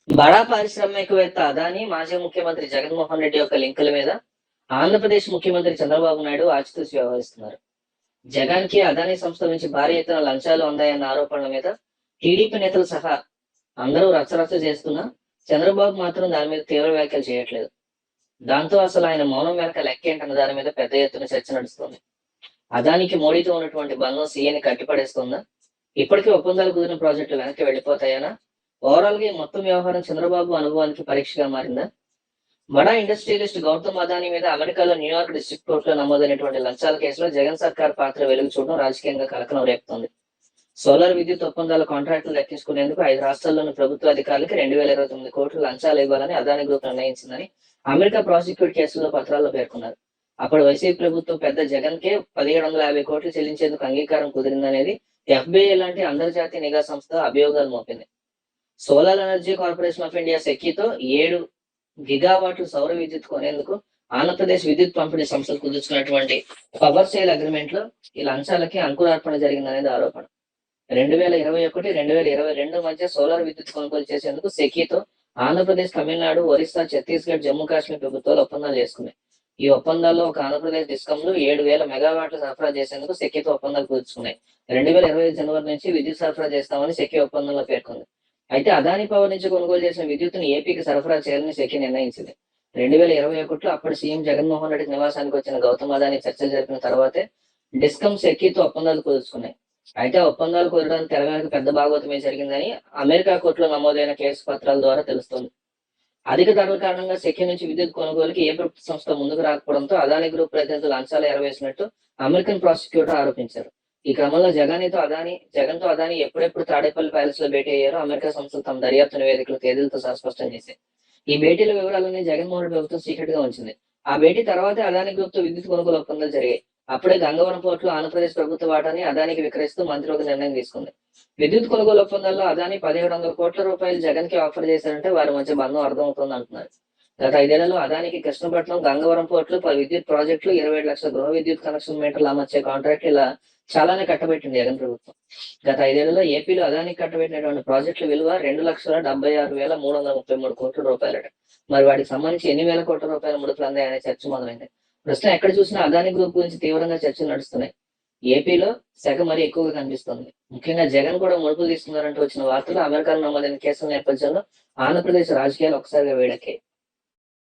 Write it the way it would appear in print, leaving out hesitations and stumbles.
బడా పారిశ్రామికవేత్త అదానీ మాజీ ముఖ్యమంత్రి జగన్మోహన్ రెడ్డి యొక్క లింకుల మీద ఆంధ్రప్రదేశ్ ముఖ్యమంత్రి చంద్రబాబు నాయుడు ఆచితూచి వ్యవహరిస్తున్నారు. జగన్ కి అదానీ సంస్థ నుంచి భారీ ఎత్తున లంచాలు అందాయన్న ఆరోపణల మీద టీడీపీ నేతలు సహా అందరూ రచ్చరచ్చ చేస్తున్నా చంద్రబాబు మాత్రం దాని మీద తీవ్ర వ్యాఖ్యలు చేయట్లేదు. దాంతో అసలు ఆయన మౌనం వెనక లెక్కేంటన్న దాని మీద పెద్ద ఎత్తున చర్చ నడుస్తుంది. అదానికి మోడీతో ఉన్నటువంటి బంధం సీఎని కట్టిపడేస్తుందా? ఇప్పటికీ ఒప్పందాలు కుదిరిన ప్రాజెక్టులు వెనక్కి వెళ్లిపోతాయనా? ఓవరాల్ గా ఈ మొత్తం వ్యవహారం చంద్రబాబు అనుభవానికి పరీక్షగా మారిందా? బడా ఇండస్ట్రియలిస్ట్ గౌతమ్ అదానీ మీద అమెరికాలో న్యూయార్క్ డిస్ట్రిక్ట్ కోర్టులో నమోదైనటువంటి లంచాల కేసులో జగన్ సర్కార్ పాత్ర వెలుగు చూడడం రాజకీయంగా కలకలం రేపుతోంది. సోలార్ విద్యుత్ ఒప్పందాల కాంట్రాక్టులు దక్కించుకునేందుకు 5 రాష్ట్రాల్లోని ప్రభుత్వ అధికారులకు 2029 కోట్లు లంచాలు ఇవ్వాలని అదానీ గ్రూప్ నిర్ణయించిందని అమెరికా ప్రాసిక్యూట్ కేసులో పత్రాల్లో పేర్కొన్నారు. అప్పుడు వైసీపీ ప్రభుత్వం పెద్ద జగన్ కే 1750 కోట్లు చెల్లించేందుకు అంగీకారం కుదిరిందనేది ఎఫ్బిఐ లాంటి అంతర్జాతీయ నిఘా సంస్థ అభియోగాలు మోపింది. Solar energy corporation of India సెక్కితో 7 గిగావాట్లు సౌర విద్యుత్ కొనేందుకు ఆంధ్రప్రదేశ్ విద్యుత్ పంపిణీ సంస్థలు కుదుర్చుకున్నటువంటి పవర్ సేల్ అగ్రిమెంట్ లో ఈ లంచాలకి అంకురార్పణ జరిగిందనేది ఆరోపణ. 2021-2022 మధ్య సోలార్ విద్యుత్ కొనుగోలు చేసేందుకు సెకీతో ఆంధ్రప్రదేశ్, తమిళనాడు, ఒరిస్సా, ఛత్తీస్గఢ్, జమ్మూ కాశ్మీర్ ప్రభుత్వాలు ఒప్పందాలు చేసుకున్నాయి. ఈ ఒప్పందాల్లో ఒక ఆంధ్రప్రదేశ్ డిస్కంలు 7,000 మెగావాట్లు సరఫరా చేసేందుకు సెకీతో ఒప్పందాలు కుదుర్చుకున్నాయి. 2025 జనవరి నుంచి విద్యుత్ సరఫరా చేస్తామని సెకీ ఒప్పందంలో పేర్కొంది. అయితే అదానీ పవర్ నుంచి కొనుగోలు చేసిన విద్యుత్తును ఏపీకి సరఫరా చేయాలని సెకీ నిర్ణయించింది. 2021లో అప్పటి సీఎం జగన్మోహన్ రెడ్డి నివాసానికి వచ్చిన గౌతమ్ అదానీ చర్చలు జరిపిన తర్వాతే డిస్కమ్ సెకీతో ఒప్పందాలు కుదుర్చుకున్నాయి. అయితే ఆ ఒప్పందాలు కుదరడానికి తెర వెనక పెద్ద భాగవతమే జరిగిందని అమెరికా కోర్టులో నమోదైన కేసు పత్రాల ద్వారా తెలుస్తోంది. అధిక ధరల కారణంగా సెకీ నుంచి విద్యుత్ కొనుగోలుకి ఏ ప్రభుత్వ సంస్థ ముందుకు రాకపోవడంతో అదానీ గ్రూప్ ప్రతినిధులు లంచాలు ఎరవేసినట్టు అమెరికన్ ప్రాసిక్యూటర్ ఆరోపించారు. ఈ క్రమంలో జగన్తో అదానీ ఎప్పుడెప్పుడు తాడేపల్లి ప్యాలెస్ లో భేటీ అయ్యారో అమెరికా సంస్థలు తమ దర్యాప్తు నివేదికలు తేదీలతో సహా స్పష్టం చేశాయి. ఈ భేటీల వివరాలన్నీ జగన్మోహన్ రెడ్డి ప్రభుత్వం సీక్రెట్ గా ఉంచింది. ఆ భేటీ తర్వాతే అదానీ గ్రూప్ తో విద్యుత్ కొనుగోలు ఒప్పందాలు జరిగాయి. అప్పుడే గంగవరం పోర్టులో ఆంధ్రప్రదేశ్ ప్రభుత్వ వాటాని అదానికి విక్రయిస్తూ మంత్రి ఒక నిర్ణయం తీసుకుంది. విద్యుత్ కొనుగోలు ఒప్పందాల్లో అదానీ 1,700 కోట్ల రూపాయలు జగన్ కి ఆఫర్ చేశారంటే వారి మధ్య బంధం అర్థమవుతోంది అంటున్నారు. గత 5 ఏళ్లలో అదానికి కృష్ణపట్నం, గంగవరం పోర్టులు, 10 విద్యుత్ ప్రాజెక్టులు, 27 లక్షల గృహ విద్యుత్ కనెక్షన్ మీటర్లు అమర్చే కాంట్రాక్ట్ ఇలా చాలానే కట్టబెట్టింది జగన్ ప్రభుత్వం. గత 5 ఏళ్లలో ఏపీలో అదానికి కట్టబెట్టినటువంటి ప్రాజెక్టుల విలువ 2,76,333 కోట్ల రూపాయలట. మరి వాటికి సంబంధించి ఎన్ని వేల కోట్ల రూపాయల ముడుపులు అందాయనే చర్చ మొదలైంది. ప్రస్తుతం ఎక్కడ చూసినా అదానీ గ్రూప్ గురించి తీవ్రంగా చర్చలు నడుస్తున్నాయి. ఏపీలో శాఖ మరీ ఎక్కువగా కనిపిస్తోంది. ముఖ్యంగా జగన్ కూడా ముడుపులు తీసుకున్నారంటూ వచ్చిన వార్తలు, అమెరికాలో నమోదైన కేసుల నేపథ్యంలో ఆంధ్రప్రదేశ్ రాజకీయాలు ఒకసారిగా వేడెక్కాయి.